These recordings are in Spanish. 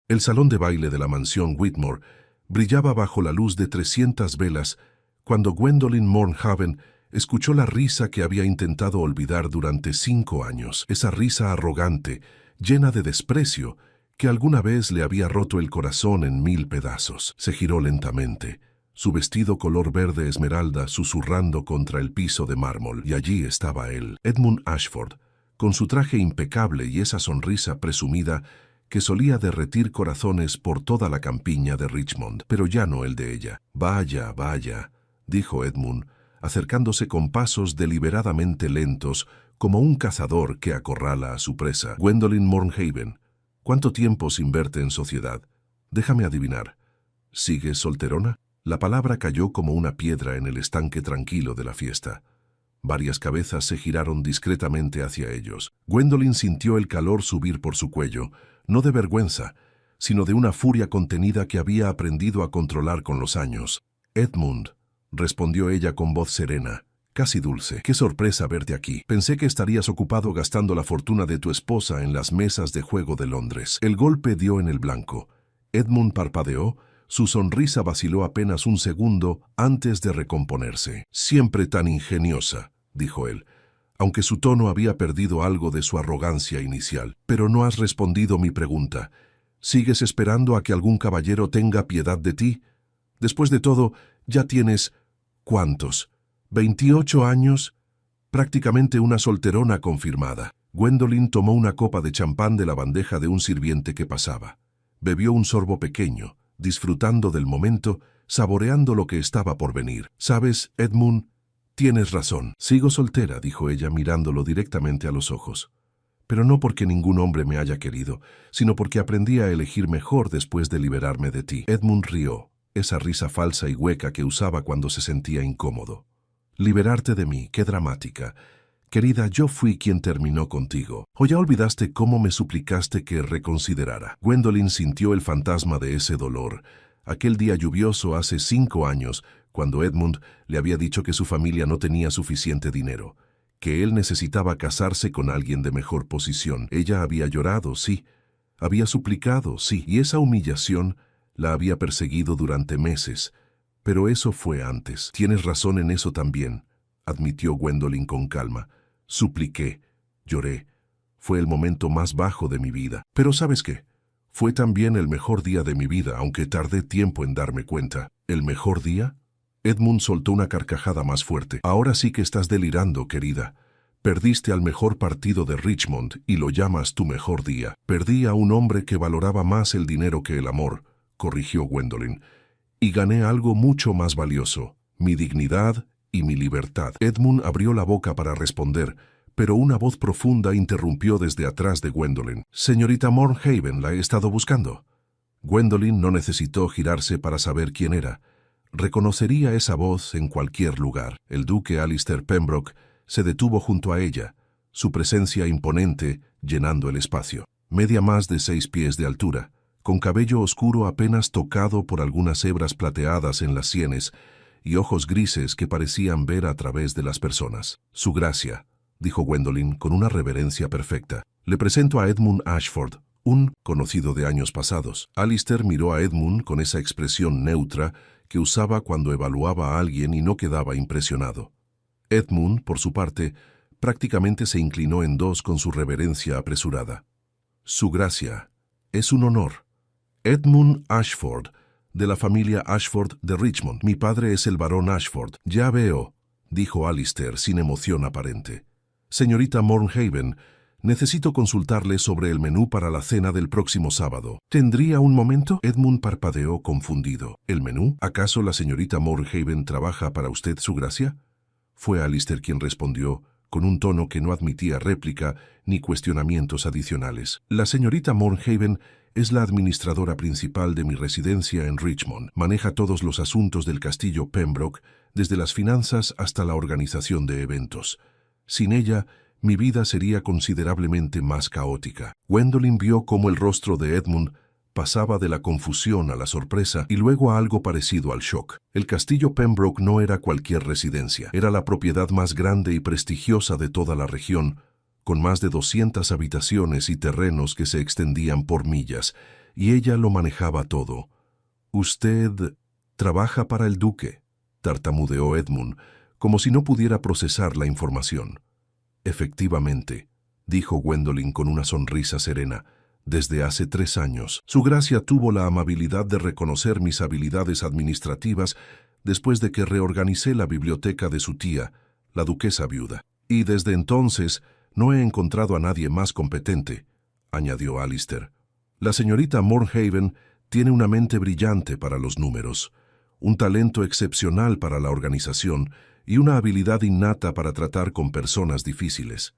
El salón de baile de la mansión Whitmore brillaba bajo la luz de 300 velas cuando Gwendolyn Mornhaven escuchó la risa que había intentado olvidar durante 5 años, esa risa arrogante, llena de desprecio, que alguna vez le había roto el corazón en 1000 pedazos. Se giró lentamente, su vestido color verde esmeralda susurrando contra el piso de mármol, y allí estaba él, Edmund Ashford, con su traje impecable y esa sonrisa presumida que solía derretir corazones por toda la campiña de Richmond, pero ya no el de ella. «Vaya, vaya», dijo Edmund, acercándose con pasos deliberadamente lentos, como un cazador que acorrala a su presa. «Gwendolyn Mornhaven, ¿cuánto tiempo sin verte en sociedad? Déjame adivinar. ¿Sigues solterona?» La palabra cayó como una piedra en el estanque tranquilo de la fiesta. Varias cabezas se giraron discretamente hacia ellos. Gwendolyn sintió el calor subir por su cuello, no de vergüenza, sino de una furia contenida que había aprendido a controlar con los años. «Edmund», respondió ella con voz serena, casi dulce. «Qué sorpresa verte aquí. Pensé que estarías ocupado gastando la fortuna de tu esposa en las mesas de juego de Londres». El golpe dio en el blanco. Edmund parpadeó, su sonrisa vaciló apenas un segundo antes de recomponerse. «Siempre tan ingeniosa», dijo él, aunque su tono había perdido algo de su arrogancia inicial. «Pero no has respondido mi pregunta. ¿Sigues esperando a que algún caballero tenga piedad de ti? Después de todo, ya tienes... ¿cuántos? ¿28 años? Prácticamente una solterona confirmada». Gwendolyn tomó una copa de champán de la bandeja de un sirviente que pasaba. Bebió un sorbo pequeño, disfrutando del momento, saboreando lo que estaba por venir. «¿Sabes, Edmund? Tienes razón. Sigo soltera», dijo ella mirándolo directamente a los ojos. «Pero no porque ningún hombre me haya querido, sino porque aprendí a elegir mejor después de liberarme de ti». Edmund rió, esa risa falsa y hueca que usaba cuando se sentía incómodo. «Liberarte de mí, qué dramática. Querida, yo fui quien terminó contigo. ¿O ya olvidaste cómo me suplicaste que reconsiderara?» Gwendolyn sintió el fantasma de ese dolor, aquel día lluvioso hace 5 años, cuando Edmund le había dicho que su familia no tenía suficiente dinero, que él necesitaba casarse con alguien de mejor posición. Ella había llorado, sí, había suplicado, sí, y esa humillación la había perseguido durante meses, pero eso fue antes. «Tienes razón en eso también», admitió Gwendolyn con calma. «Supliqué, lloré, fue el momento más bajo de mi vida. Pero ¿sabes qué? Fue también el mejor día de mi vida, aunque tardé tiempo en darme cuenta». «¿El mejor día?» Edmund soltó una carcajada más fuerte. «Ahora sí que estás delirando, querida. Perdiste al mejor partido de Richmond y lo llamas tu mejor día». «Perdí a un hombre que valoraba más el dinero que el amor», corrigió Gwendolyn, «y gané algo mucho más valioso, mi dignidad y mi libertad». Edmund abrió la boca para responder, pero una voz profunda interrumpió desde atrás de Gwendolyn. «Señorita Mornhaven, la he estado buscando». Gwendolyn no necesitó girarse para saber quién era. Reconocería esa voz en cualquier lugar. El duque Alistair Pembroke se detuvo junto a ella, su presencia imponente llenando el espacio. Media más de 6 pies de altura, con cabello oscuro apenas tocado por algunas hebras plateadas en las sienes y ojos grises que parecían ver a través de las personas. «Su gracia», dijo Gwendolyn con una reverencia perfecta. «Le presento a Edmund Ashford, un conocido de años pasados». Alistair miró a Edmund con esa expresión neutra que usaba cuando evaluaba a alguien y no quedaba impresionado. Edmund, por su parte, prácticamente se inclinó en dos con su reverencia apresurada. «Su gracia, es un honor. Edmund Ashford, de la familia Ashford de Richmond. Mi padre es el barón Ashford». «Ya veo», dijo Alistair sin emoción aparente. «Señorita Mornhaven, necesito consultarle sobre el menú para la cena del próximo sábado. ¿Tendría un momento?» Edmund parpadeó confundido. «¿El menú? ¿Acaso la señorita Mornhaven trabaja para usted, su gracia?» Fue Alistair quien respondió, con un tono que no admitía réplica ni cuestionamientos adicionales. «La señorita Mornhaven es la administradora principal de mi residencia en Richmond. Maneja todos los asuntos del castillo Pembroke, desde las finanzas hasta la organización de eventos. Sin ella, mi vida sería considerablemente más caótica». Gwendolyn vio cómo el rostro de Edmund pasaba de la confusión a la sorpresa y luego a algo parecido al shock. El castillo Pembroke no era cualquier residencia, era la propiedad más grande y prestigiosa de toda la región, con más de 200 habitaciones y terrenos que se extendían por millas, y ella lo manejaba todo. «Usted trabaja para el duque», tartamudeó Edmund, como si no pudiera procesar la información. «Efectivamente», dijo Gwendolyn con una sonrisa serena, «desde hace 3 años. Su gracia tuvo la amabilidad de reconocer mis habilidades administrativas después de que reorganicé la biblioteca de su tía, la duquesa viuda. Y desde entonces no he encontrado a nadie más competente», añadió Alistair. «La señorita Mornhaven tiene una mente brillante para los números, un talento excepcional para la organización y una habilidad innata para tratar con personas difíciles».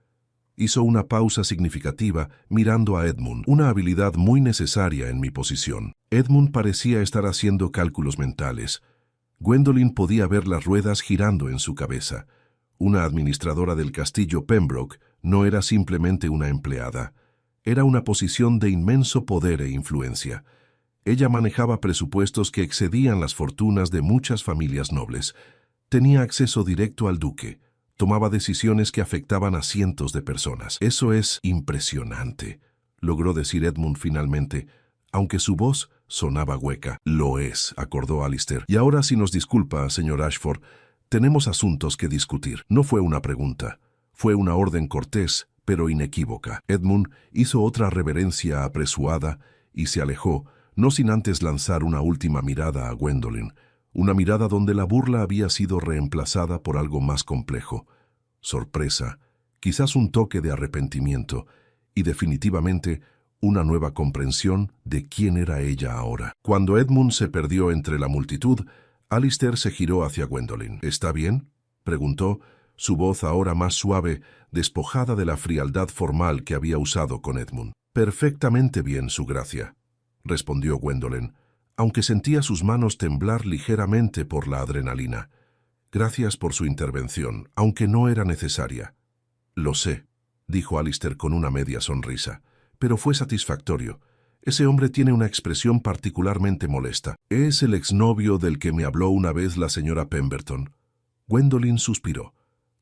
Hizo una pausa significativa mirando a Edmund, una habilidad muy necesaria en mi posición. Edmund parecía estar haciendo cálculos mentales. Gwendolyn podía ver las ruedas girando en su cabeza. Una administradora del castillo Pembroke no era simplemente una empleada. Era una posición de inmenso poder e influencia. Ella manejaba presupuestos que excedían las fortunas de muchas familias nobles. Tenía acceso directo al duque. Tomaba decisiones que afectaban a cientos de personas. «Eso es impresionante», logró decir Edmund finalmente, aunque su voz sonaba hueca. «Lo es», acordó Alistair. «Y ahora, si nos disculpa, señor Ashford, tenemos asuntos que discutir». No fue una pregunta. Fue una orden cortés, pero inequívoca. Edmund hizo otra reverencia apresurada y se alejó, no sin antes lanzar una última mirada a Gwendolyn. Una mirada donde la burla había sido reemplazada por algo más complejo. Sorpresa, quizás un toque de arrepentimiento y definitivamente una nueva comprensión de quién era ella ahora. Cuando Edmund se perdió entre la multitud, Alistair se giró hacia Gwendolyn. «¿Está bien?», preguntó, su voz ahora más suave, despojada de la frialdad formal que había usado con Edmund. «Perfectamente bien, su gracia», respondió Gwendolyn, aunque sentía sus manos temblar ligeramente por la adrenalina. «Gracias por su intervención, aunque no era necesaria». «Lo sé», dijo Alistair con una media sonrisa, «pero fue satisfactorio. Ese hombre tiene una expresión particularmente molesta. Es el exnovio del que me habló una vez la señora Pemberton». Gwendolyn suspiró.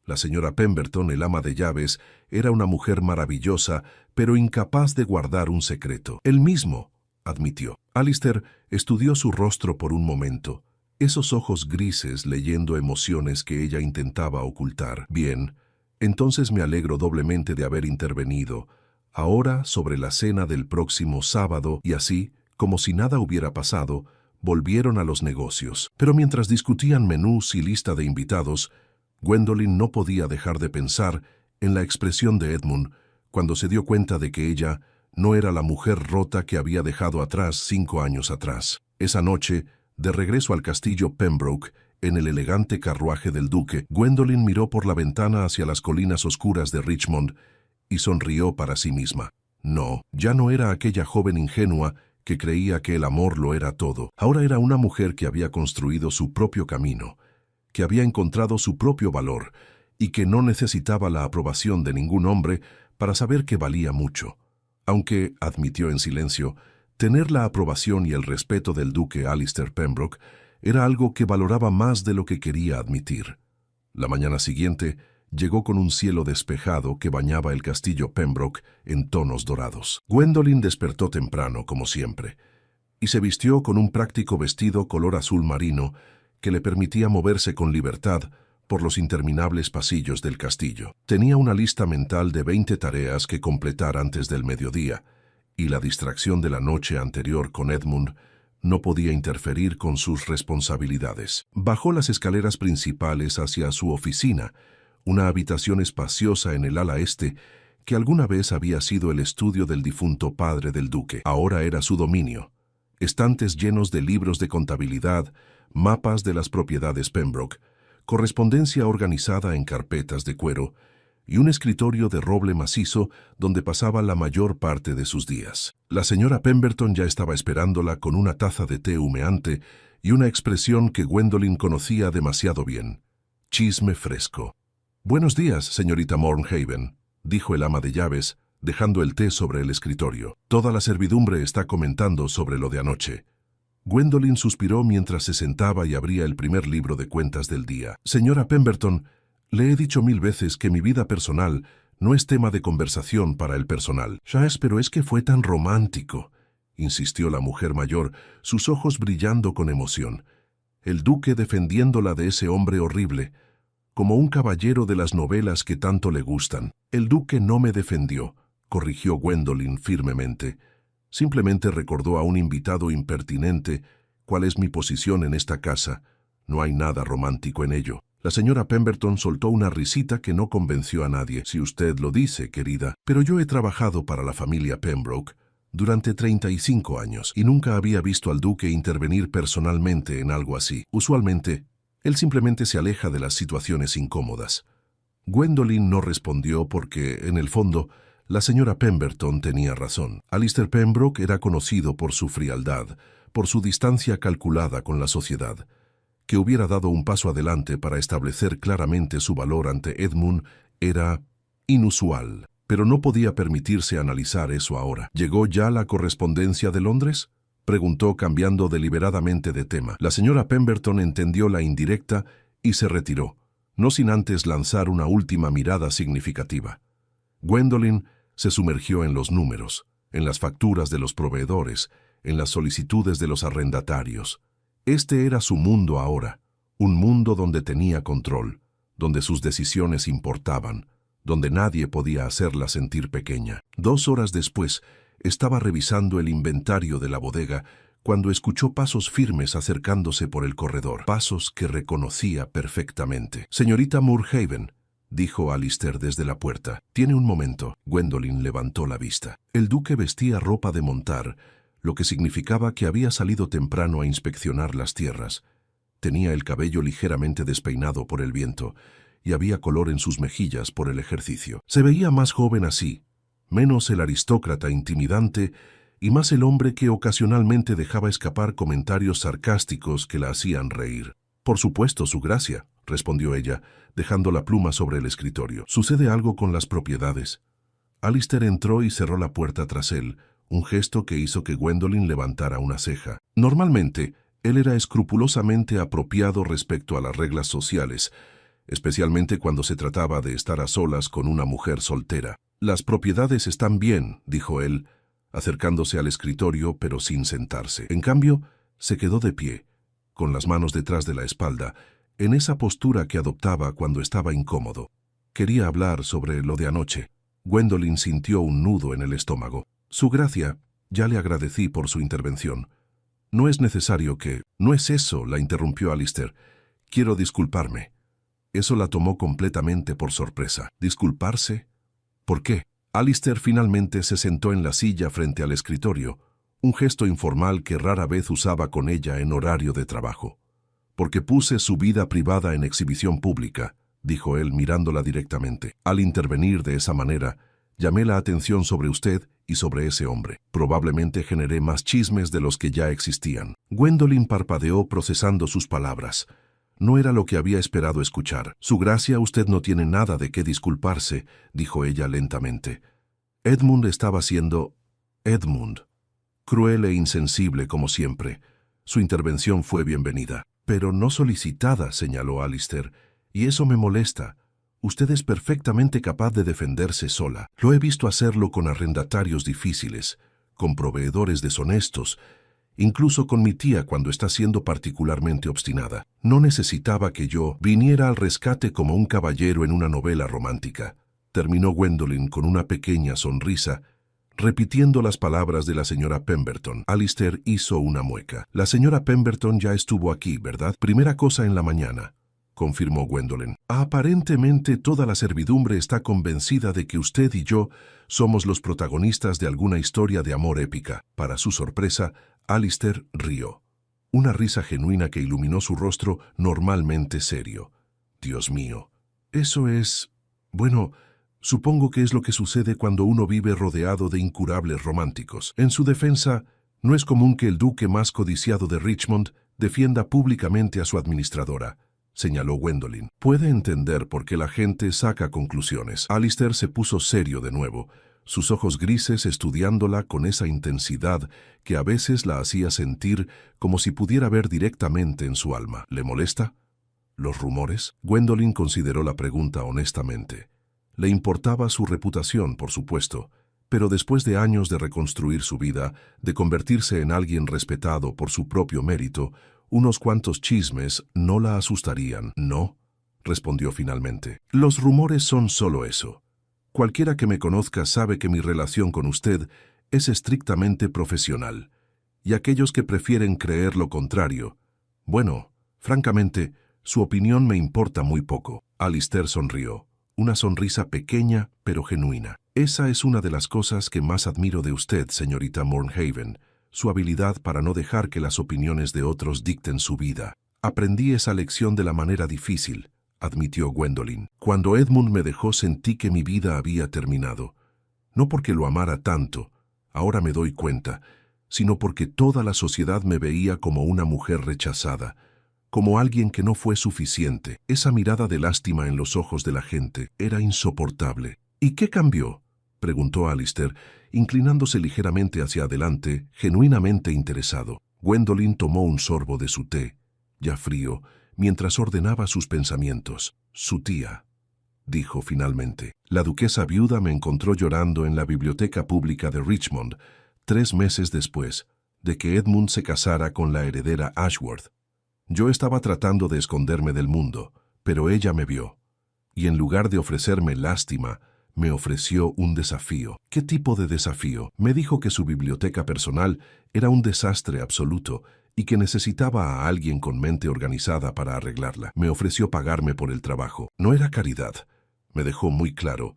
La señora Pemberton, el ama de llaves, era una mujer maravillosa, pero incapaz de guardar un secreto. «El mismo», admitió. Alistair estudió su rostro por un momento, esos ojos grises leyendo emociones que ella intentaba ocultar. «Bien, entonces me alegro doblemente de haber intervenido. Ahora, sobre la cena del próximo sábado», y así, como si nada hubiera pasado, volvieron a los negocios. Pero mientras discutían menús y lista de invitados, Gwendolyn no podía dejar de pensar en la expresión de Edmund cuando se dio cuenta de que ella no era la mujer rota que había dejado atrás 5 años atrás. Esa noche, de regreso al castillo Pembroke, en el elegante carruaje del duque, Gwendolyn miró por la ventana hacia las colinas oscuras de Richmond y sonrió para sí misma. No, ya no era aquella joven ingenua que creía que el amor lo era todo. Ahora era una mujer que había construido su propio camino, que había encontrado su propio valor y que no necesitaba la aprobación de ningún hombre para saber que valía mucho. Aunque, admitió en silencio, tener la aprobación y el respeto del duque Alistair Pembroke era algo que valoraba más de lo que quería admitir. La mañana siguiente llegó con un cielo despejado que bañaba el castillo Pembroke en tonos dorados. Gwendolyn despertó temprano, como siempre, y se vistió con un práctico vestido color azul marino que le permitía moverse con libertad por los interminables pasillos del castillo. Tenía una lista mental de 20 tareas que completar antes del mediodía, y la distracción de la noche anterior con Edmund no podía interferir con sus responsabilidades. Bajó las escaleras principales hacia su oficina, una habitación espaciosa en el ala este que alguna vez había sido el estudio del difunto padre del duque. Ahora era su dominio. Estantes llenos de libros de contabilidad, mapas de las propiedades Pembroke, correspondencia organizada en carpetas de cuero y un escritorio de roble macizo donde pasaba la mayor parte de sus días. La señora Pemberton ya estaba esperándola con una taza de té humeante y una expresión que Gwendolyn conocía demasiado bien: chisme fresco. «Buenos días, señorita Mornhaven», dijo el ama de llaves, dejando el té sobre el escritorio. «Toda la servidumbre está comentando sobre lo de anoche». Gwendolyn suspiró mientras se sentaba y abría el primer libro de cuentas del día. «Señora Pemberton, le he dicho 1000 veces que mi vida personal no es tema de conversación para el personal». «Ya, pero es que fue tan romántico», insistió la mujer mayor, sus ojos brillando con emoción. El duque defendiéndola de ese hombre horrible, como un caballero de las novelas que tanto le gustan. El duque no me defendió, corrigió Gwendolyn firmemente. Simplemente recordó a un invitado impertinente cuál es mi posición en esta casa. No hay nada romántico en ello. La señora Pemberton soltó una risita que no convenció a nadie. Si usted lo dice, querida, pero yo he trabajado para la familia Pembroke durante 35 años y nunca había visto al duque intervenir personalmente en algo así. Usualmente, él simplemente se aleja de las situaciones incómodas. Gwendolyn no respondió porque, en el fondo, la señora Pemberton tenía razón. Alistair Pembroke era conocido por su frialdad, por su distancia calculada con la sociedad. Que hubiera dado un paso adelante para establecer claramente su valor ante Edmund era inusual, pero no podía permitirse analizar eso ahora. ¿Llegó ya la correspondencia de Londres?, preguntó cambiando deliberadamente de tema. La señora Pemberton entendió la indirecta y se retiró, no sin antes lanzar una última mirada significativa. Gwendolyn se sumergió en los números, en las facturas de los proveedores, en las solicitudes de los arrendatarios. Este era su mundo ahora, un mundo donde tenía control, donde sus decisiones importaban, donde nadie podía hacerla sentir pequeña. 2 horas después, estaba revisando el inventario de la bodega cuando escuchó pasos firmes acercándose por el corredor, pasos que reconocía perfectamente. «Señorita Moorhaven», dijo Alistair desde la puerta. «Tiene un momento». Gwendolyn levantó la vista. El duque vestía ropa de montar, lo que significaba que había salido temprano a inspeccionar las tierras. Tenía el cabello ligeramente despeinado por el viento y había color en sus mejillas por el ejercicio. Se veía más joven así, menos el aristócrata intimidante y más el hombre que ocasionalmente dejaba escapar comentarios sarcásticos que la hacían reír. «Por supuesto, su gracia», respondió ella, dejando la pluma sobre el escritorio. «¿Sucede algo con las propiedades?» Alistair entró y cerró la puerta tras él, un gesto que hizo que Gwendolyn levantara una ceja. Normalmente, él era escrupulosamente apropiado respecto a las reglas sociales, especialmente cuando se trataba de estar a solas con una mujer soltera. «Las propiedades están bien», dijo él, acercándose al escritorio pero sin sentarse. En cambio, se quedó de pie, con las manos detrás de la espalda, en esa postura que adoptaba cuando estaba incómodo. Quería hablar sobre lo de anoche. Gwendolyn sintió un nudo en el estómago. «Su gracia, ya le agradecí por su intervención. No es necesario que...» «No es eso», la interrumpió Alistair. «Quiero disculparme». Eso la tomó completamente por sorpresa. ¿Disculparse? ¿Por qué? Alistair finalmente se sentó en la silla frente al escritorio, un gesto informal que rara vez usaba con ella en horario de trabajo. «Porque puse su vida privada en exhibición pública», dijo él mirándola directamente. «Al intervenir de esa manera, llamé la atención sobre usted y sobre ese hombre. Probablemente generé más chismes de los que ya existían». Gwendolyn parpadeó procesando sus palabras. No era lo que había esperado escuchar. «Su gracia, usted no tiene nada de qué disculparse», dijo ella lentamente. Edmund estaba siendo Edmund, cruel e insensible como siempre. Su intervención fue bienvenida. «Pero no solicitada», señaló Alistair, «y eso me molesta. Usted es perfectamente capaz de defenderse sola. Lo he visto hacerlo con arrendatarios difíciles, con proveedores deshonestos, incluso con mi tía cuando está siendo particularmente obstinada. No necesitaba que yo viniera al rescate como un caballero en una novela romántica», terminó Gwendolyn con una pequeña sonrisa, repitiendo las palabras de la señora Pemberton. Alistair hizo una mueca. «La señora Pemberton ya estuvo aquí, ¿verdad? Primera cosa en la mañana», confirmó Gwendolyn. «Aparentemente toda la servidumbre está convencida de que usted y yo somos los protagonistas de alguna historia de amor épica». Para su sorpresa, Alistair rió. Una risa genuina que iluminó su rostro normalmente serio. «Dios mío, eso es... bueno, supongo que es lo que sucede cuando uno vive rodeado de incurables románticos. En su defensa, no es común que el duque más codiciado de Richmond defienda públicamente a su administradora», señaló Gwendolyn. «Puede entender por qué la gente saca conclusiones». Alistair se puso serio de nuevo, sus ojos grises estudiándola con esa intensidad que a veces la hacía sentir como si pudiera ver directamente en su alma. «¿Le molesta? ¿Los rumores?» Gwendolyn consideró la pregunta honestamente. Le importaba su reputación, por supuesto, Pero después de años de reconstruir su vida, de convertirse en alguien respetado por su propio mérito, unos cuantos chismes no la asustarían. No, respondió finalmente. Los rumores son solo eso. Cualquiera que me conozca sabe que mi relación con usted es estrictamente profesional. Y aquellos que prefieren creer lo contrario, bueno, francamente, su opinión me importa muy poco. Alistair sonrió, una sonrisa pequeña pero genuina. Esa es una de las cosas que más admiro de usted, señorita Mornhaven, su habilidad para no dejar que las opiniones de otros dicten su vida. Aprendí esa lección de la manera difícil, admitió Gwendolyn. Cuando Edmund me dejó sentí que mi vida había terminado. No porque lo amara tanto, ahora me doy cuenta, sino porque toda la sociedad me veía como una mujer rechazada, como alguien que no fue suficiente. Esa mirada de lástima en los ojos de la gente era insoportable. ¿Y qué cambió?, preguntó Alistair, inclinándose ligeramente hacia adelante, genuinamente interesado. Gwendolyn tomó un sorbo de su té, ya frío, mientras ordenaba sus pensamientos. Su tía, dijo finalmente. La duquesa viuda me encontró llorando en la biblioteca pública de Richmond, 3 meses después de que Edmund se casara con la heredera Ashworth. Yo estaba tratando de esconderme del mundo, pero ella me vio, y en lugar de ofrecerme lástima, me ofreció un desafío. ¿Qué tipo de desafío? Me dijo que su biblioteca personal era un desastre absoluto y que necesitaba a alguien con mente organizada para arreglarla. Me ofreció pagarme por el trabajo. No era caridad, me dejó muy claro,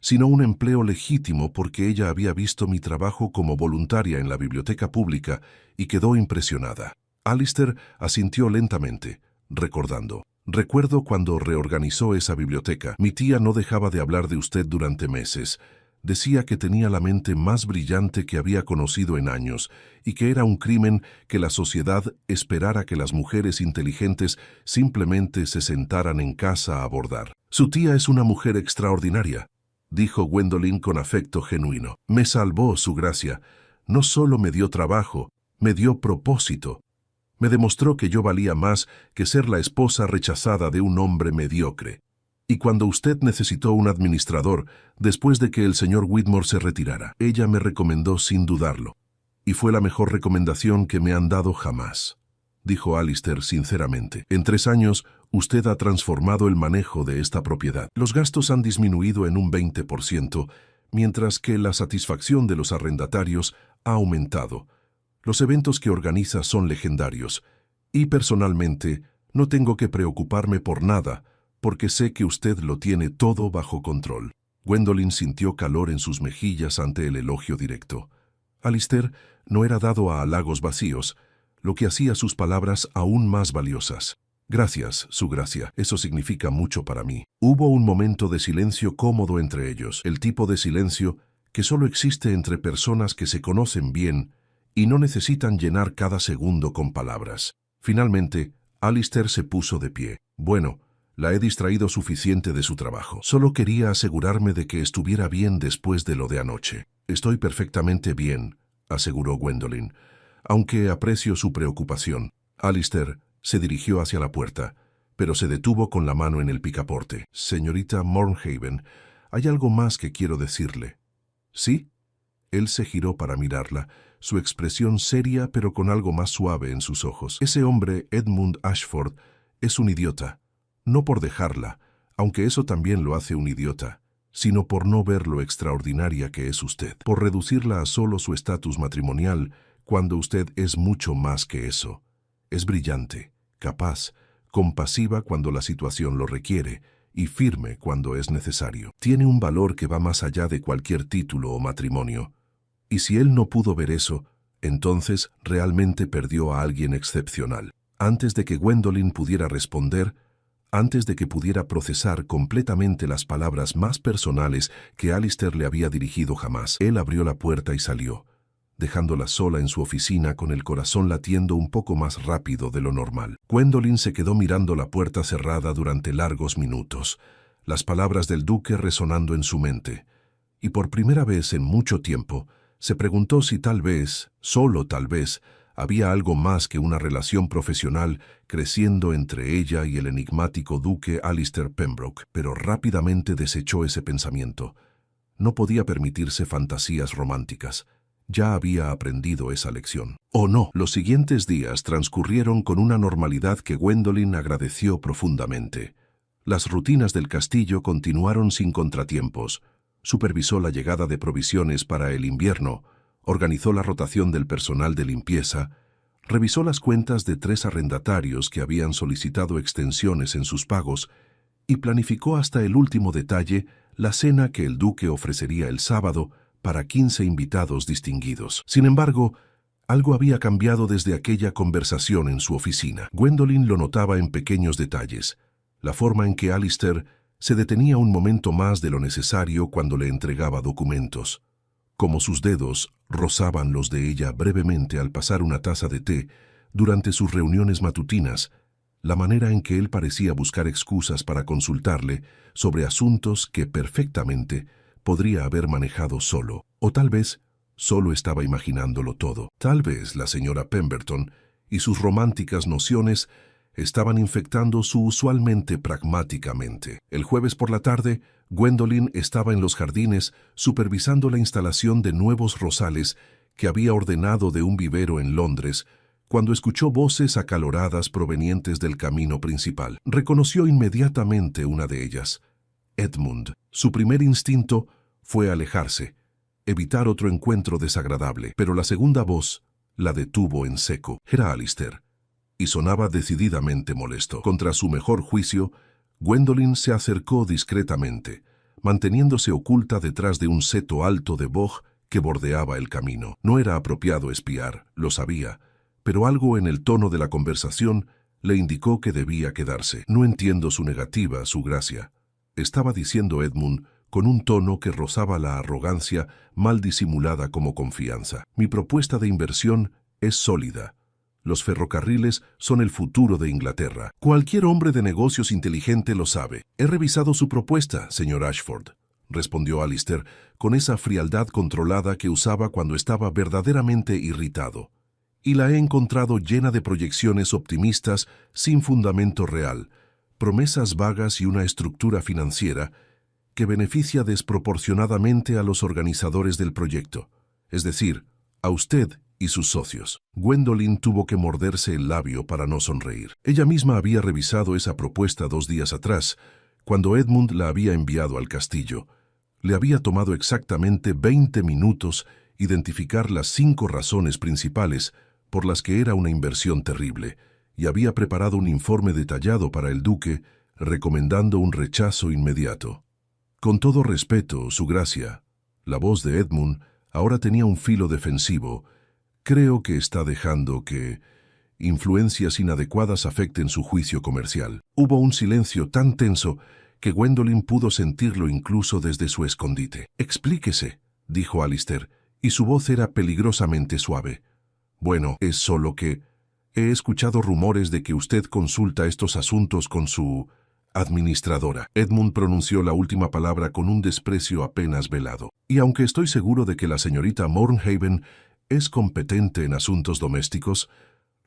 sino un empleo legítimo porque ella había visto mi trabajo como voluntaria en la biblioteca pública y quedó impresionada. Alistair asintió lentamente, recordando. Recuerdo cuando reorganizó esa biblioteca. Mi tía no dejaba de hablar de usted durante meses. Decía que tenía la mente más brillante que había conocido en años y que era un crimen que la sociedad esperara que las mujeres inteligentes simplemente se sentaran en casa a bordar. Su tía es una mujer extraordinaria, dijo Gwendolyn con afecto genuino. Me salvó, su gracia. No solo me dio trabajo, me dio propósito. Me demostró que yo valía más que ser la esposa rechazada de un hombre mediocre. Y cuando usted necesitó un administrador, después de que el señor Whitmore se retirara, ella me recomendó sin dudarlo. Y fue la mejor recomendación que me han dado jamás, dijo Alistair sinceramente. En 3 años, usted ha transformado el manejo de esta propiedad. Los gastos han disminuido en un 20%, mientras que la satisfacción de los arrendatarios ha aumentado. Los eventos que organiza son legendarios, y personalmente no tengo que preocuparme por nada, porque sé que usted lo tiene todo bajo control. Gwendolyn sintió calor en sus mejillas ante el elogio directo. Alistair no era dado a halagos vacíos, lo que hacía sus palabras aún más valiosas. Gracias, su gracia, eso significa mucho para mí. Hubo un momento de silencio cómodo entre ellos, el tipo de silencio que solo existe entre personas que se conocen bien y no necesitan llenar cada segundo con palabras. Finalmente, Alistair se puso de pie. Bueno, la he distraído suficiente de su trabajo. Solo quería asegurarme de que estuviera bien después de lo de anoche. Estoy perfectamente bien, aseguró Gwendolyn, aunque aprecio su preocupación. Alistair se dirigió hacia la puerta, pero se detuvo con la mano en el picaporte. Señorita Mornhaven, hay algo más que quiero decirle. ¿Sí? Él se giró para mirarla, su expresión seria pero con algo más suave en sus ojos. Ese hombre, Edmund Ashford, es un idiota. No por dejarla, aunque eso también lo hace un idiota, sino por no ver lo extraordinaria que es usted, por reducirla a solo su estatus matrimonial, cuando usted es mucho más que eso. Es brillante, capaz, compasiva cuando la situación lo requiere, y firme cuando es necesario. Tiene un valor que va más allá de cualquier título o matrimonio. Y si él no pudo ver eso, entonces realmente perdió a alguien excepcional. Antes de que Gwendolyn pudiera responder, antes de que pudiera procesar completamente las palabras más personales que Alistair le había dirigido jamás, él abrió la puerta y salió, dejándola sola en su oficina con el corazón latiendo un poco más rápido de lo normal. Gwendolyn se quedó mirando la puerta cerrada durante largos minutos, las palabras del duque resonando en su mente, y por primera vez en mucho tiempo, se preguntó si tal vez, solo tal vez, había algo más que una relación profesional creciendo entre ella y el enigmático duque Alistair Pembroke, pero rápidamente desechó ese pensamiento. No podía permitirse fantasías románticas. Ya había aprendido esa lección. ¿O no? Los siguientes días transcurrieron con una normalidad que Gwendolyn agradeció profundamente. Las rutinas del castillo continuaron sin contratiempos. Supervisó la llegada de provisiones para el invierno, organizó la rotación del personal de limpieza, revisó las cuentas de 3 arrendatarios que habían solicitado extensiones en sus pagos y planificó hasta el último detalle la cena que el duque ofrecería el sábado para 15 invitados distinguidos. Sin embargo, algo había cambiado desde aquella conversación en su oficina. Gwendolyn lo notaba en pequeños detalles. La forma en que Alistair se detenía un momento más de lo necesario cuando le entregaba documentos. Como sus dedos rozaban los de ella brevemente al pasar una taza de té durante sus reuniones matutinas, la manera en que él parecía buscar excusas para consultarle sobre asuntos que perfectamente podría haber manejado solo, o tal vez solo estaba imaginándolo todo. Tal vez la señora Pemberton y sus románticas nociones estaban infectando su usualmente pragmática mente. El jueves por la tarde, Gwendolyn estaba en los jardines supervisando la instalación de nuevos rosales que había ordenado de un vivero en Londres, cuando escuchó voces acaloradas provenientes del camino principal. Reconoció inmediatamente una de ellas. Edmund. Su primer instinto fue alejarse, evitar otro encuentro desagradable, pero la segunda voz la detuvo en seco. Era Alistair, y sonaba decididamente molesto. Contra su mejor juicio, Gwendolyn se acercó discretamente, manteniéndose oculta detrás de un seto alto de boj que bordeaba el camino. No era apropiado espiar, lo sabía, pero algo en el tono de la conversación le indicó que debía quedarse. No entiendo su negativa, su gracia, estaba diciendo Edmund con un tono que rozaba la arrogancia mal disimulada como confianza. Mi propuesta de inversión es sólida. Los ferrocarriles son el futuro de Inglaterra. Cualquier hombre de negocios inteligente lo sabe. He revisado su propuesta, señor Ashford, respondió Alistair con esa frialdad controlada que usaba cuando estaba verdaderamente irritado. Y la he encontrado llena de proyecciones optimistas sin fundamento real, promesas vagas y una estructura financiera que beneficia desproporcionadamente a los organizadores del proyecto, es decir, a usted y sus socios. Gwendolyn tuvo que morderse el labio para no sonreír. Ella misma había revisado esa propuesta 2 días atrás, cuando Edmund la había enviado al castillo. Le había tomado exactamente 20 minutos identificar las 5 razones principales por las que era una inversión terrible, y había preparado un informe detallado para el duque, recomendando un rechazo inmediato. Con todo respeto, su gracia, la voz de Edmund ahora tenía un filo defensivo. Creo que está dejando que influencias inadecuadas afecten su juicio comercial. Hubo un silencio tan tenso que Gwendolyn pudo sentirlo incluso desde su escondite. Explíquese, dijo Alistair, y su voz era peligrosamente suave. Bueno, es solo que he escuchado rumores de que usted consulta estos asuntos con su administradora. Edmund pronunció la última palabra con un desprecio apenas velado. Y aunque estoy seguro de que la señorita Mornhaven es competente en asuntos domésticos,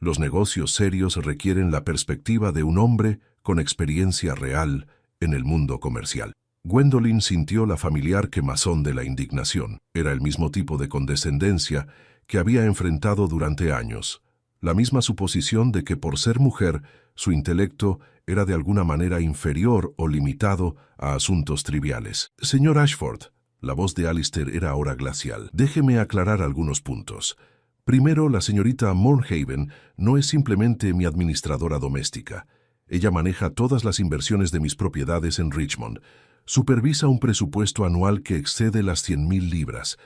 los negocios serios requieren la perspectiva de un hombre con experiencia real en el mundo comercial. Gwendolyn sintió la familiar quemazón de la indignación. Era el mismo tipo de condescendencia que había enfrentado durante años. La misma suposición de que por ser mujer, su intelecto era de alguna manera inferior o limitado a asuntos triviales. Señor Ashford, la voz de Alistair era ahora glacial. Déjeme aclarar algunos puntos. Primero, la señorita Mornhaven no es simplemente mi administradora doméstica. Ella maneja todas las inversiones de mis propiedades en Richmond. Supervisa un presupuesto anual que excede las 100.000 libras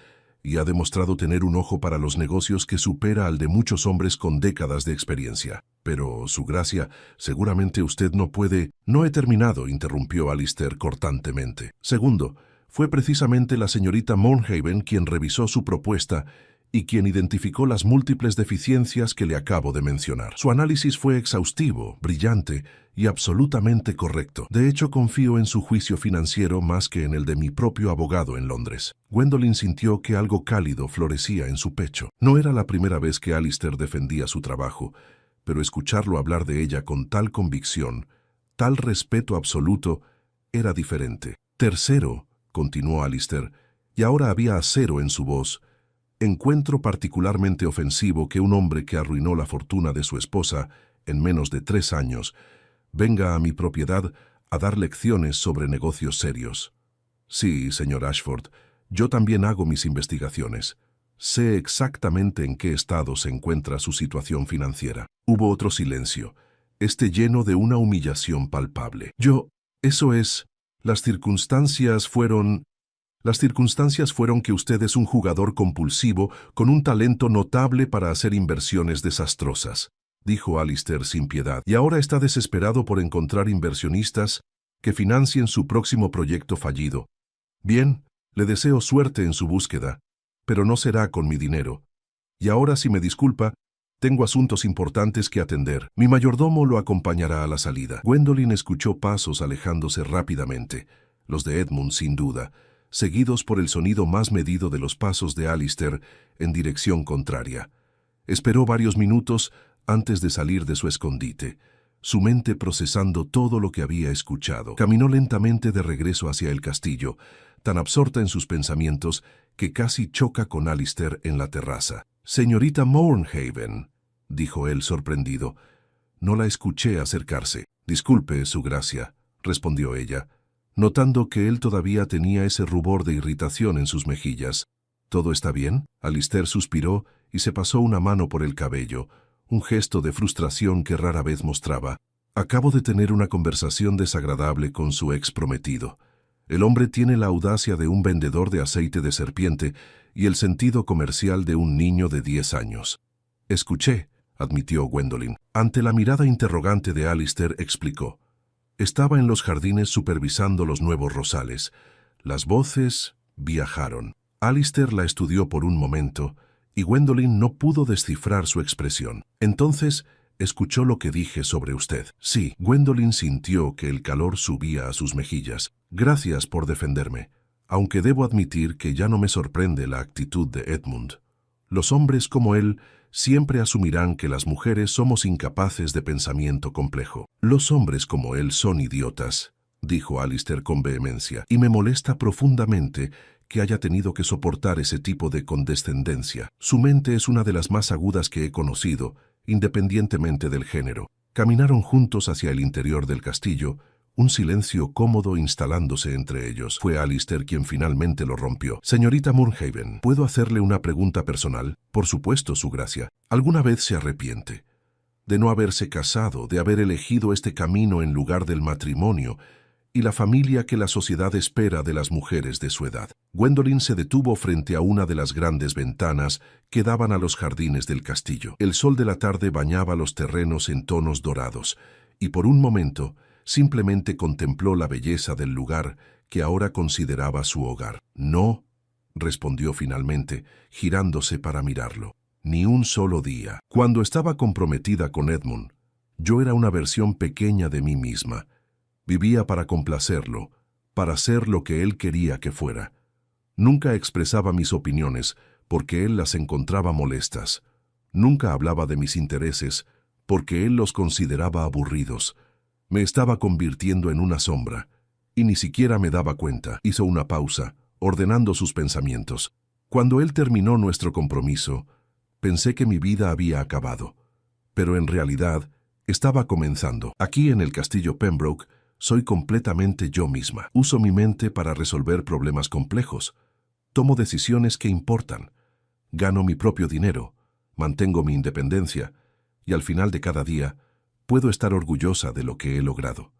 y ha demostrado tener un ojo para los negocios que supera al de muchos hombres con décadas de experiencia. Pero, su gracia, seguramente usted no puede... No he terminado, interrumpió Alistair cortantemente. Segundo, fue precisamente la señorita Mornhaven quien revisó su propuesta y quien identificó las múltiples deficiencias que le acabo de mencionar. Su análisis fue exhaustivo, brillante y absolutamente correcto. De hecho, confío en su juicio financiero más que en el de mi propio abogado en Londres. Gwendolyn sintió que algo cálido florecía en su pecho. No era la primera vez que Alistair defendía su trabajo, pero escucharlo hablar de ella con tal convicción, tal respeto absoluto, era diferente. Tercero, continuó Alistair, y ahora había acero en su voz. Encuentro particularmente ofensivo que un hombre que arruinó la fortuna de su esposa en menos de 3 años venga a mi propiedad a dar lecciones sobre negocios serios. Sí, señor Ashford, yo también hago mis investigaciones. Sé exactamente en qué estado se encuentra su situación financiera. Hubo otro silencio, lleno de una humillación palpable. Eso es, las circunstancias fueron que usted es un jugador compulsivo con un talento notable para hacer inversiones desastrosas, dijo Alistair sin piedad, y ahora está desesperado por encontrar inversionistas que financien su próximo proyecto fallido. Bien, le deseo suerte en su búsqueda, pero no será con mi dinero. Y ahora, si me disculpa, tengo asuntos importantes que atender. Mi mayordomo lo acompañará a la salida. Gwendolyn escuchó pasos alejándose rápidamente, los de Edmund sin duda, seguidos por el sonido más medido de los pasos de Alistair en dirección contraria. Esperó varios minutos antes de salir de su escondite, su mente procesando todo lo que había escuchado. Caminó lentamente de regreso hacia el castillo, tan absorta en sus pensamientos que casi choca con Alistair en la terraza. «Señorita Mornhaven», dijo él sorprendido. No la escuché acercarse. «Disculpe, su gracia», respondió ella, notando que él todavía tenía ese rubor de irritación en sus mejillas. «¿Todo está bien?» Alistair suspiró y se pasó una mano por el cabello, un gesto de frustración que rara vez mostraba. «Acabo de tener una conversación desagradable con su ex prometido. El hombre tiene la audacia de un vendedor de aceite de serpiente y el sentido comercial de un niño de 10 años. «Escuché», admitió Gwendolyn. Ante la mirada interrogante de Alistair, explicó. Estaba en los jardines supervisando los nuevos rosales. Las voces viajaron. Alistair la estudió por un momento y Gwendolyn no pudo descifrar su expresión. Entonces, escuchó lo que dije sobre usted. Sí, Gwendolyn sintió que el calor subía a sus mejillas. Gracias por defenderme, aunque debo admitir que ya no me sorprende la actitud de Edmund. Los hombres como él siempre asumirán que las mujeres somos incapaces de pensamiento complejo. Los hombres como él son idiotas, dijo Alistair con vehemencia, y me molesta profundamente que haya tenido que soportar ese tipo de condescendencia. Su mente es una de las más agudas que he conocido, independientemente del género. Caminaron juntos hacia el interior del castillo, un silencio cómodo instalándose entre ellos. Fue Alistair quien finalmente lo rompió. «Señorita Mornhaven, ¿puedo hacerle una pregunta personal?» «Por supuesto, su gracia. ¿Alguna vez se arrepiente de no haberse casado, de haber elegido este camino en lugar del matrimonio y la familia que la sociedad espera de las mujeres de su edad?» Gwendolyn se detuvo frente a una de las grandes ventanas que daban a los jardines del castillo. El sol de la tarde bañaba los terrenos en tonos dorados, y por un momento simplemente contempló la belleza del lugar que ahora consideraba su hogar. «No», respondió finalmente, girándose para mirarlo. «Ni un solo día. Cuando estaba comprometida con Edmund, yo era una versión pequeña de mí misma. Vivía para complacerlo, para ser lo que él quería que fuera. Nunca expresaba mis opiniones porque él las encontraba molestas. Nunca hablaba de mis intereses porque él los consideraba aburridos. Me estaba convirtiendo en una sombra, y ni siquiera me daba cuenta». Hizo una pausa, ordenando sus pensamientos. «Cuando él terminó nuestro compromiso, pensé que mi vida había acabado, pero en realidad estaba comenzando. Aquí en el castillo Pembroke soy completamente yo misma. Uso mi mente para resolver problemas complejos. Tomo decisiones que importan. Gano mi propio dinero, mantengo mi independencia, y al final de cada día puedo estar orgullosa de lo que he logrado.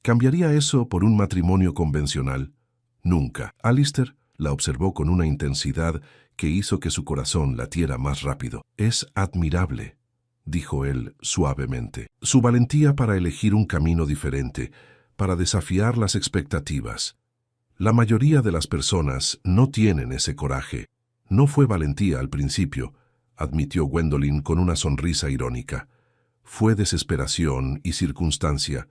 ¿Cambiaría eso por un matrimonio convencional? Nunca». Alistair la observó con una intensidad que hizo que su corazón latiera más rápido. «Es admirable», dijo él suavemente. «Su valentía para elegir un camino diferente, para desafiar las expectativas. La mayoría de las personas no tienen ese coraje. No fue valentía al principio», admitió Gwendolyn con una sonrisa irónica. «Fue desesperación y circunstancia,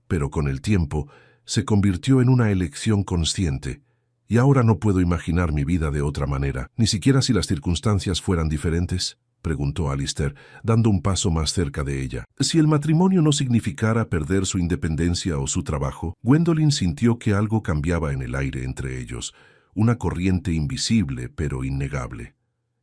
pero con el tiempo se convirtió en una elección consciente. Y ahora no puedo imaginar mi vida de otra manera, ni siquiera si las circunstancias fueran diferentes», preguntó Alistair, dando un paso más cerca de ella. «Si el matrimonio no significara perder su independencia o su trabajo». Gwendolyn sintió que algo cambiaba en el aire entre ellos, una corriente invisible pero innegable.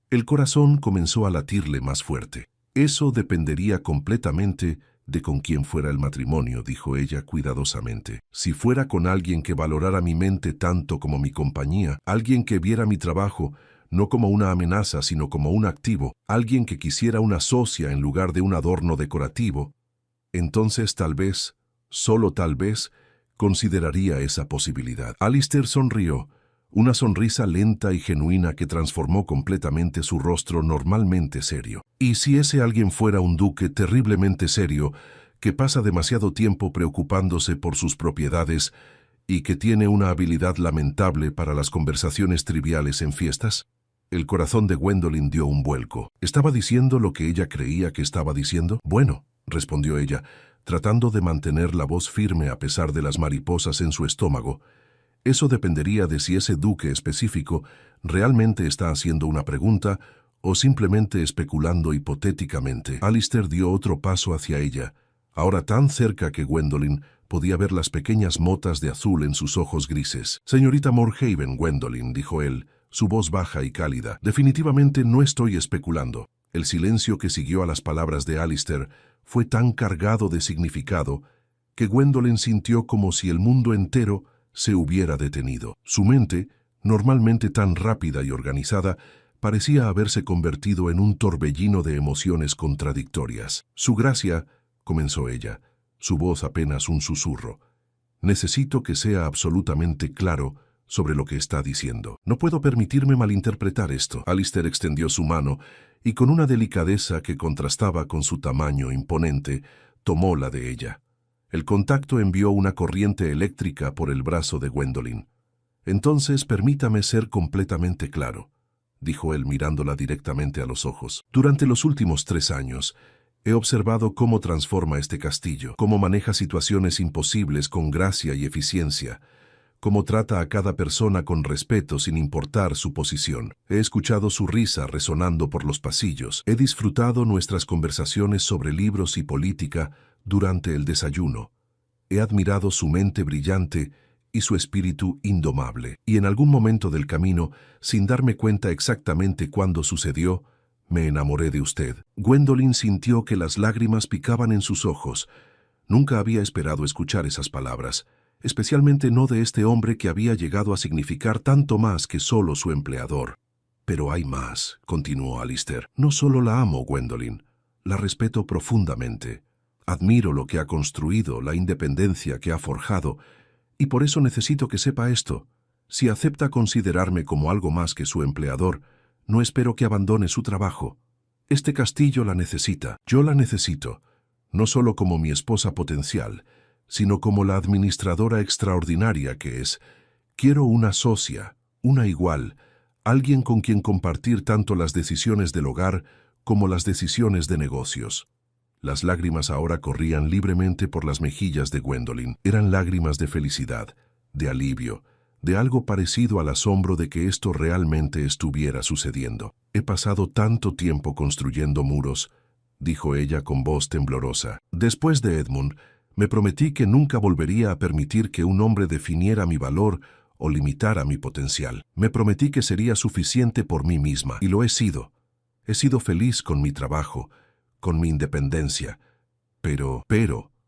El corazón comenzó a latirle más fuerte. Eso dependería completamente de con quién fuera el matrimonio, dijo ella cuidadosamente. Si fuera con alguien que valorara mi mente tanto como mi compañía, alguien que viera mi trabajo no como una amenaza, sino como un activo, alguien que quisiera una socia en lugar de un adorno decorativo, entonces tal vez, solo tal vez, consideraría esa posibilidad. Alistair sonrió, una sonrisa lenta y genuina que transformó completamente su rostro normalmente serio. ¿Y si ese alguien fuera un duque terriblemente serio, que pasa demasiado tiempo preocupándose por sus propiedades y que tiene una habilidad lamentable para las conversaciones triviales en fiestas? El corazón de Gwendolyn dio un vuelco. ¿Estaba diciendo lo que ella creía que estaba diciendo? Bueno, respondió ella, tratando de mantener la voz firme a pesar de las mariposas en su estómago. Eso dependería de si ese duque específico realmente está haciendo una pregunta o simplemente especulando hipotéticamente. Alistair dio otro paso hacia ella, ahora tan cerca que Gwendolyn podía ver las pequeñas motas de azul en sus ojos grises. Señorita Moorhaven, Gwendolyn, dijo él, su voz baja y cálida. Definitivamente no estoy especulando. El silencio que siguió a las palabras de Alistair fue tan cargado de significado que Gwendolyn sintió como si el mundo entero se hubiera detenido. Su mente, normalmente tan rápida y organizada, parecía haberse convertido en un torbellino de emociones contradictorias. Su gracia, comenzó ella, su voz apenas un susurro. Necesito que sea absolutamente claro sobre lo que está diciendo. No puedo permitirme malinterpretar esto. Alistair extendió su mano y con una delicadeza que contrastaba con su tamaño imponente, tomó la de ella. El contacto envió una corriente eléctrica por el brazo de Gwendolyn. Entonces permítame ser completamente claro, dijo él mirándola directamente a los ojos. Durante los últimos 3 años, he observado cómo transforma este castillo, cómo maneja situaciones imposibles con gracia y eficiencia, cómo trata a cada persona con respeto sin importar su posición. He escuchado su risa resonando por los pasillos. He disfrutado nuestras conversaciones sobre libros y política durante el desayuno. He admirado su mente brillante y su espíritu indomable. Y en algún momento del camino, sin darme cuenta exactamente cuándo sucedió, me enamoré de usted. Gwendolyn sintió que las lágrimas picaban en sus ojos. Nunca había esperado escuchar esas palabras, especialmente no de este hombre que había llegado a significar tanto más que solo su empleador. Pero hay más, continuó Alistair. No solo la amo, Gwendolyn, la respeto profundamente. Admiro lo que ha construido, la independencia que ha forjado, y por eso necesito que sepa esto. Si acepta considerarme como algo más que su empleador, no espero que abandone su trabajo. Este castillo la necesita, yo la necesito, no solo como mi esposa potencial, sino como la administradora extraordinaria que es. Quiero una socia, una igual, alguien con quien compartir tanto las decisiones del hogar como las decisiones de negocios. Las lágrimas ahora corrían libremente por las mejillas de Gwendolyn. Eran lágrimas de felicidad, de alivio, de algo parecido al asombro de que esto realmente estuviera sucediendo. He pasado tanto tiempo construyendo muros, dijo ella con voz temblorosa. Después de Edmund, me prometí que nunca volvería a permitir que un hombre definiera mi valor o limitara mi potencial. Me prometí que sería suficiente por mí misma, y lo he sido. He sido feliz con mi trabajo, con mi independencia. Pero,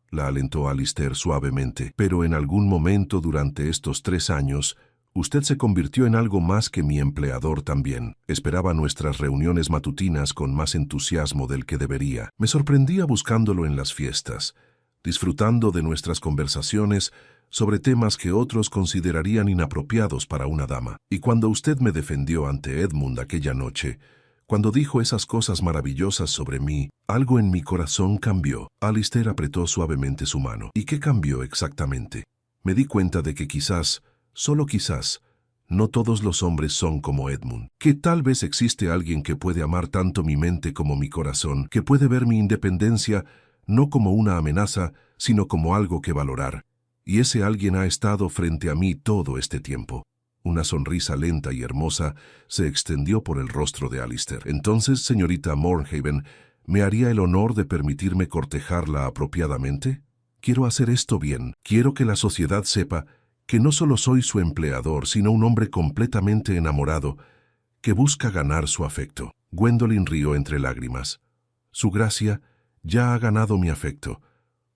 la alentó Alistair suavemente, pero en algún momento durante estos 3 años, usted se convirtió en algo más que mi empleador también. Esperaba nuestras reuniones matutinas con más entusiasmo del que debería. Me sorprendía buscándolo en las fiestas, disfrutando de nuestras conversaciones sobre temas que otros considerarían inapropiados para una dama. Y cuando usted me defendió ante Edmund aquella noche, cuando dijo esas cosas maravillosas sobre mí, algo en mi corazón cambió. Alistair apretó suavemente su mano. ¿Y qué cambió exactamente? Me di cuenta de que quizás, solo quizás, no todos los hombres son como Edmund. Que tal vez existe alguien que puede amar tanto mi mente como mi corazón, que puede ver mi independencia no como una amenaza, sino como algo que valorar. Y ese alguien ha estado frente a mí todo este tiempo. Una sonrisa lenta y hermosa se extendió por el rostro de Alistair. Entonces, señorita Moorhaven, ¿me haría el honor de permitirme cortejarla apropiadamente? Quiero hacer esto bien. Quiero que la sociedad sepa que no solo soy su empleador, sino un hombre completamente enamorado que busca ganar su afecto. Gwendolyn rió entre lágrimas. Su gracia ya ha ganado mi afecto.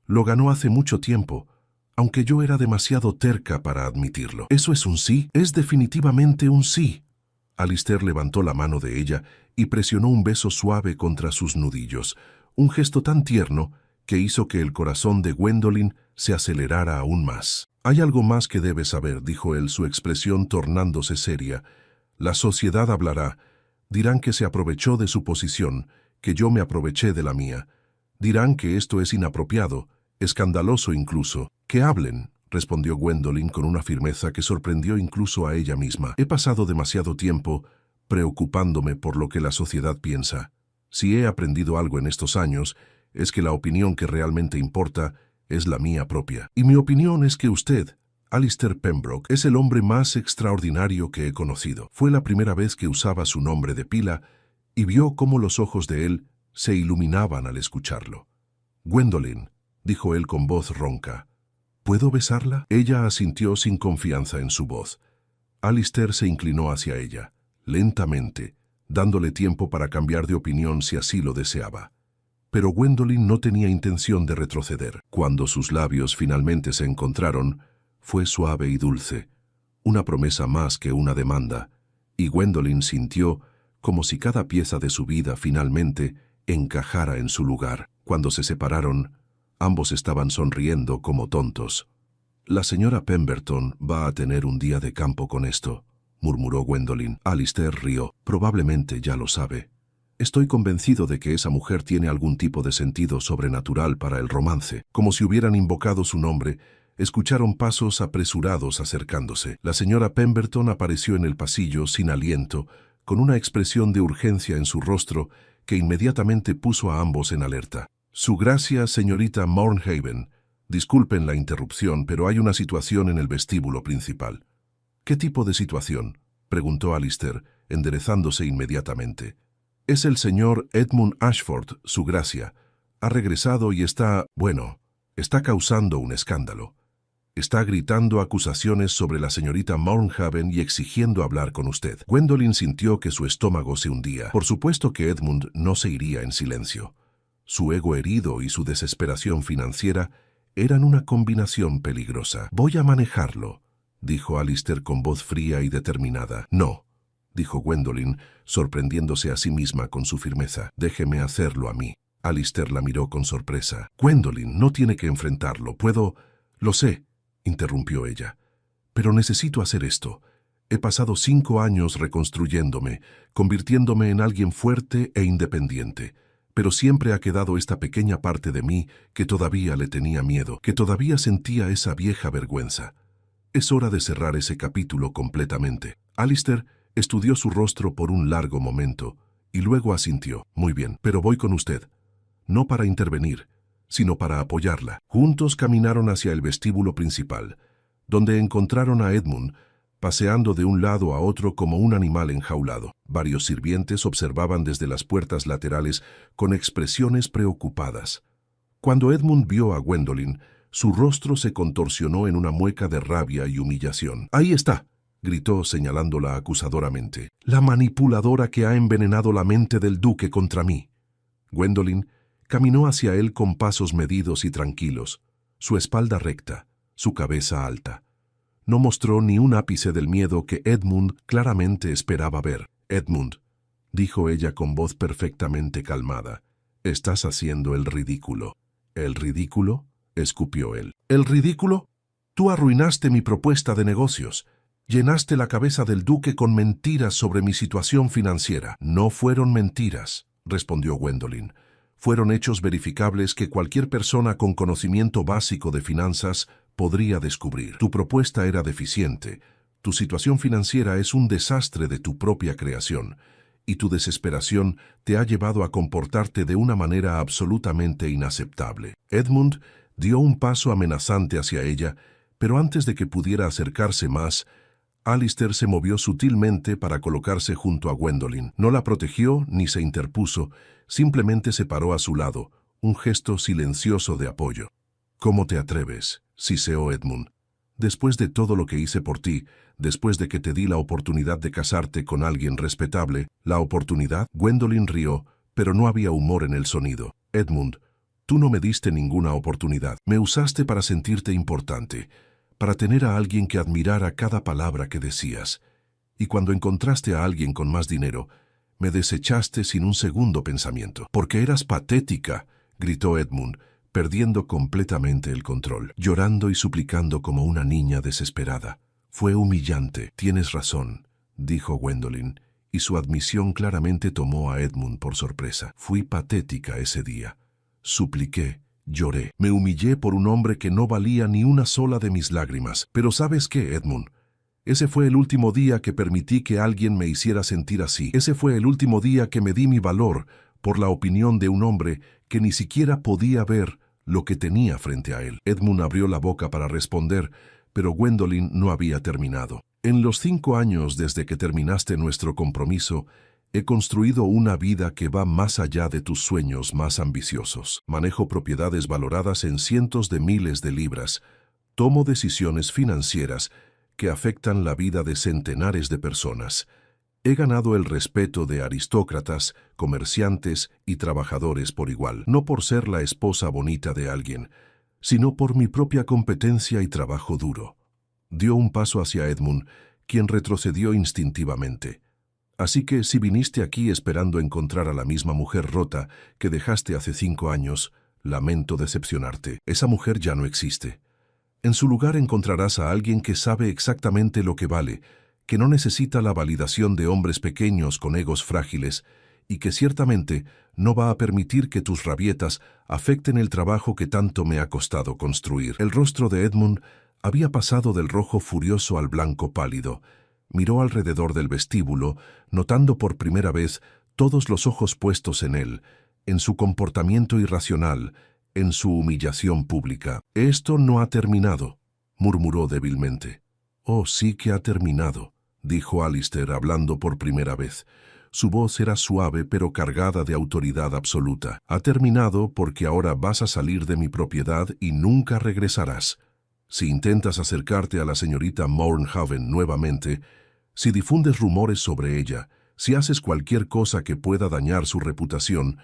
Lo ganó hace mucho tiempo, aunque yo era demasiado terca para admitirlo. ¿Eso es un sí? Es definitivamente un sí. Alistair levantó la mano de ella y presionó un beso suave contra sus nudillos, un gesto tan tierno que hizo que el corazón de Gwendolyn se acelerara aún más. «Hay algo más que debes saber», dijo él, su expresión tornándose seria. «La sociedad hablará. Dirán que se aprovechó de su posición, que yo me aproveché de la mía. Dirán que esto es inapropiado, escandaloso incluso. Que hablen», respondió Gwendolyn con una firmeza que sorprendió incluso a ella misma. «He pasado demasiado tiempo preocupándome por lo que la sociedad piensa. Si he aprendido algo en estos años, es que la opinión que realmente importa es la mía propia. Y mi opinión es que usted, Alistair Pembroke, es el hombre más extraordinario que he conocido». Fue la primera vez que usaba su nombre de pila y vio cómo los ojos de él se iluminaban al escucharlo. «Gwendolyn», dijo él con voz ronca, «¿puedo besarla?» Ella asintió sin confianza en su voz. Alistair se inclinó hacia ella, lentamente, dándole tiempo para cambiar de opinión si así lo deseaba. Pero Gwendolyn no tenía intención de retroceder. Cuando sus labios finalmente se encontraron, fue suave y dulce, una promesa más que una demanda, y Gwendolyn sintió como si cada pieza de su vida finalmente encajara en su lugar. Cuando se separaron, ambos estaban sonriendo como tontos. «La señora Pemberton va a tener un día de campo con esto», murmuró Gwendolyn. Alistair rió. «Probablemente ya lo sabe. Estoy convencido de que esa mujer tiene algún tipo de sentido sobrenatural para el romance». Como si hubieran invocado su nombre, escucharon pasos apresurados acercándose. La señora Pemberton apareció en el pasillo sin aliento, con una expresión de urgencia en su rostro que inmediatamente puso a ambos en alerta. «Su gracia, señorita Mornhaven. Disculpen la interrupción, pero hay una situación en el vestíbulo principal». «¿Qué tipo de situación?», preguntó Alistair, enderezándose inmediatamente. «Es el señor Edmund Ashford, su gracia. Ha regresado y está causando un escándalo. Está gritando acusaciones sobre la señorita Mornhaven y exigiendo hablar con usted». Gwendolyn sintió que su estómago se hundía. Por supuesto que Edmund no se iría en silencio. Su ego herido y su desesperación financiera eran una combinación peligrosa. «Voy a manejarlo», dijo Alistair con voz fría y determinada. «No», dijo Gwendolyn, sorprendiéndose a sí misma con su firmeza. «Déjeme hacerlo a mí». Alistair la miró con sorpresa. «Gwendolyn, no tiene que enfrentarlo. Puedo...» «Lo sé», interrumpió ella. «Pero necesito hacer esto. He pasado 5 años reconstruyéndome, convirtiéndome en alguien fuerte e independiente. Pero siempre ha quedado esta pequeña parte de mí que todavía le tenía miedo, que todavía sentía esa vieja vergüenza. Es hora de cerrar ese capítulo completamente». Alistair estudió su rostro por un largo momento y luego asintió. «Muy bien, pero voy con usted. No para intervenir, sino para apoyarla». Juntos caminaron hacia el vestíbulo principal, donde encontraron a Edmund paseando de un lado a otro como un animal enjaulado. Varios sirvientes observaban desde las puertas laterales con expresiones preocupadas. Cuando Edmund vio a Gwendolyn, su rostro se contorsionó en una mueca de rabia y humillación. «Ahí está», gritó señalándola acusadoramente, «la manipuladora que ha envenenado la mente del duque contra mí». Gwendolyn caminó hacia él con pasos medidos y tranquilos, su espalda recta, su cabeza alta. No mostró ni un ápice del miedo que Edmund claramente esperaba ver. «Edmund», dijo ella con voz perfectamente calmada, «estás haciendo el ridículo». «¿El ridículo?», escupió él. «¿El ridículo? Tú arruinaste mi propuesta de negocios. Llenaste la cabeza del duque con mentiras sobre mi situación financiera». «No fueron mentiras», respondió Gwendolyn. «Fueron hechos verificables que cualquier persona con conocimiento básico de finanzas podría descubrir. Tu propuesta era deficiente. Tu situación financiera es un desastre de tu propia creación, y tu desesperación te ha llevado a comportarte de una manera absolutamente inaceptable». Edmund dio un paso amenazante hacia ella, pero antes de que pudiera acercarse más, Alistair se movió sutilmente para colocarse junto a Gwendolyn. No la protegió ni se interpuso, simplemente se paró a su lado, un gesto silencioso de apoyo. «¿Cómo te atreves?», siseó Edmund. Después de todo lo que hice por ti, después de que te di la oportunidad de casarte con alguien respetable, la oportunidad, Gwendolyn rió, pero no había humor en el sonido. Edmund, tú no me diste ninguna oportunidad. Me usaste para sentirte importante, para tener a alguien que admirara cada palabra que decías. Y cuando encontraste a alguien con más dinero, me desechaste sin un segundo pensamiento. Porque eras patética, gritó Edmund, perdiendo completamente el control, llorando y suplicando como una niña desesperada. Fue humillante. Tienes razón, dijo Gwendolyn, y su admisión claramente tomó a Edmund por sorpresa. Fui patética ese día. Supliqué, lloré, me humillé por un hombre que no valía ni una sola de mis lágrimas. Pero ¿sabes qué, Edmund? Ese fue el último día que permití que alguien me hiciera sentir así. Ese fue el último día que me di mi valor por la opinión de un hombre que ni siquiera podía ver lo que tenía frente a él. Edmund abrió la boca para responder, pero Gwendolyn no había terminado. En los 5 años desde que terminaste nuestro compromiso, he construido una vida que va más allá de tus sueños más ambiciosos. Manejo propiedades valoradas en cientos de miles de libras. Tomo decisiones financieras que afectan la vida de centenares de personas. He ganado el respeto de aristócratas, comerciantes y trabajadores por igual, no por ser la esposa bonita de alguien, sino por mi propia competencia y trabajo duro. Dio un paso hacia Edmund, quien retrocedió instintivamente. Así que si viniste aquí esperando encontrar a la misma mujer rota que dejaste hace 5 años, lamento decepcionarte. Esa mujer ya no existe. En su lugar encontrarás a alguien que sabe exactamente lo que vale, que no necesita la validación de hombres pequeños con egos frágiles y que ciertamente no va a permitir que tus rabietas afecten el trabajo que tanto me ha costado construir. El rostro de Edmund había pasado del rojo furioso al blanco pálido. Miró alrededor del vestíbulo, notando por primera vez todos los ojos puestos en él, en su comportamiento irracional, en su humillación pública. «Esto no ha terminado», murmuró débilmente. «Oh, sí que ha terminado», dijo Alistair hablando por primera vez. Su voz era suave pero cargada de autoridad absoluta. «Ha terminado porque ahora vas a salir de mi propiedad y nunca regresarás. Si intentas acercarte a la señorita Mornhaven nuevamente, si difundes rumores sobre ella, si haces cualquier cosa que pueda dañar su reputación,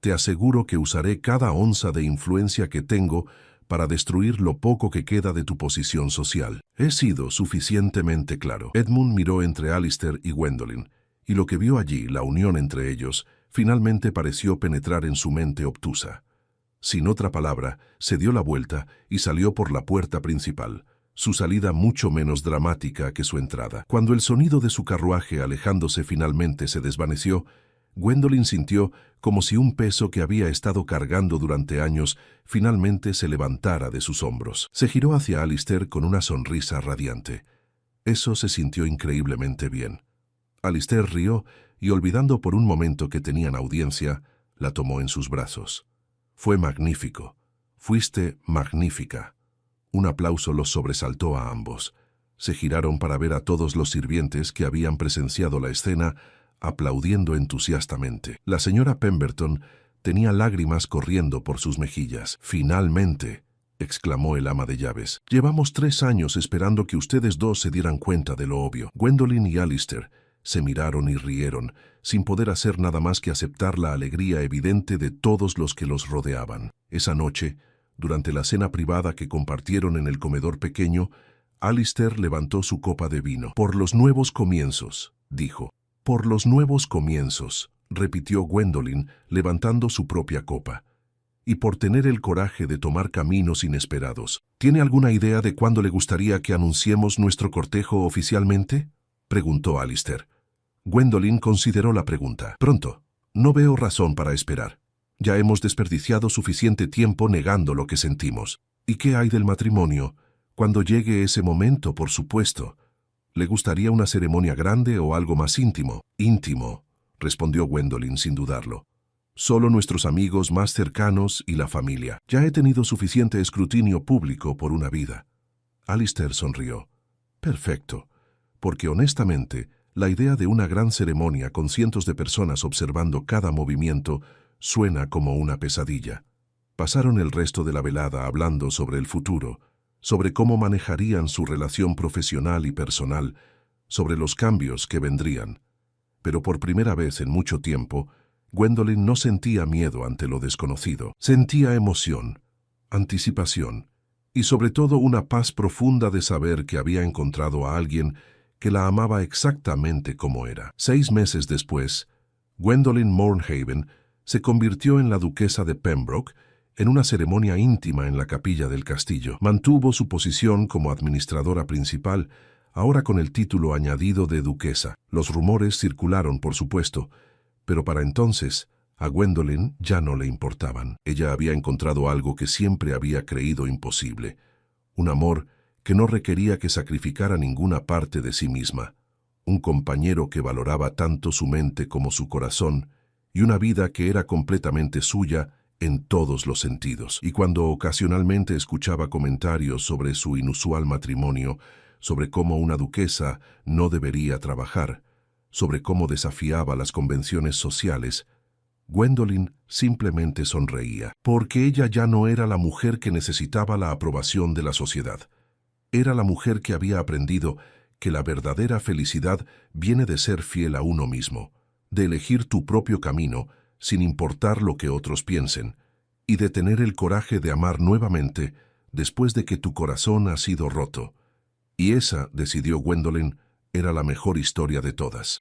te aseguro que usaré cada onza de influencia que tengo para destruir lo poco que queda de tu posición social. He sido suficientemente claro». Edmund miró entre Alistair y Gwendolyn, y lo que vio allí, la unión entre ellos, finalmente pareció penetrar en su mente obtusa. Sin otra palabra, se dio la vuelta y salió por la puerta principal, su salida mucho menos dramática que su entrada. Cuando el sonido de su carruaje alejándose finalmente se desvaneció, Gwendolyn sintió como si un peso que había estado cargando durante años finalmente se levantara de sus hombros. Se giró hacia Alistair con una sonrisa radiante. Eso se sintió increíblemente bien. Alistair rió y, olvidando por un momento que tenían audiencia, la tomó en sus brazos. «Fue magnífico. Fuiste magnífica». Un aplauso los sobresaltó a ambos. Se giraron para ver a todos los sirvientes que habían presenciado la escena aplaudiendo entusiastamente. La señora Pemberton tenía lágrimas corriendo por sus mejillas. «Finalmente», exclamó el ama de llaves. «Llevamos 3 años esperando que ustedes dos se dieran cuenta de lo obvio». Gwendolyn y Alistair se miraron y rieron, sin poder hacer nada más que aceptar la alegría evidente de todos los que los rodeaban. Esa noche, durante la cena privada que compartieron en el comedor pequeño, Alistair levantó su copa de vino. «Por los nuevos comienzos», dijo. «Por los nuevos comienzos», repitió Gwendolyn, levantando su propia copa. «Y por tener el coraje de tomar caminos inesperados. ¿Tiene alguna idea de cuándo le gustaría que anunciemos nuestro cortejo oficialmente?», preguntó Alistair. Gwendolyn consideró la pregunta. «Pronto. No veo razón para esperar. Ya hemos desperdiciado suficiente tiempo negando lo que sentimos. ¿Y qué hay del matrimonio? Cuando llegue ese momento, por supuesto. ¿Le gustaría una ceremonia grande o algo más íntimo?» «Íntimo», respondió Gwendolyn sin dudarlo. «Solo nuestros amigos más cercanos y la familia. Ya he tenido suficiente escrutinio público por una vida». Alistair sonrió. «Perfecto, porque honestamente, la idea de una gran ceremonia con cientos de personas observando cada movimiento suena como una pesadilla». Pasaron el resto de la velada hablando sobre el futuro, sobre cómo manejarían su relación profesional y personal, sobre los cambios que vendrían. Pero por primera vez en mucho tiempo, Gwendolyn no sentía miedo ante lo desconocido. Sentía emoción, anticipación y sobre todo una paz profunda de saber que había encontrado a alguien que la amaba exactamente como era. 6 meses después, Gwendolyn Mornhaven se convirtió en la duquesa de Pembroke en una ceremonia íntima en la capilla del castillo. Mantuvo su posición como administradora principal, ahora con el título añadido de duquesa. Los rumores circularon, por supuesto, pero para entonces a Gwendolyn ya no le importaban. Ella había encontrado algo que siempre había creído imposible, un amor que no requería que sacrificara ninguna parte de sí misma, un compañero que valoraba tanto su mente como su corazón, y una vida que era completamente suya en todos los sentidos. Y cuando ocasionalmente escuchaba comentarios sobre su inusual matrimonio, sobre cómo una duquesa no debería trabajar, sobre cómo desafiaba las convenciones sociales, Gwendolyn simplemente sonreía, porque ella ya no era la mujer que necesitaba la aprobación de la sociedad. Era la mujer que había aprendido que la verdadera felicidad viene de ser fiel a uno mismo, de elegir tu propio camino sin importar lo que otros piensen, y de tener el coraje de amar nuevamente después de que tu corazón ha sido roto. Y esa, decidió Gwendolyn, era la mejor historia de todas.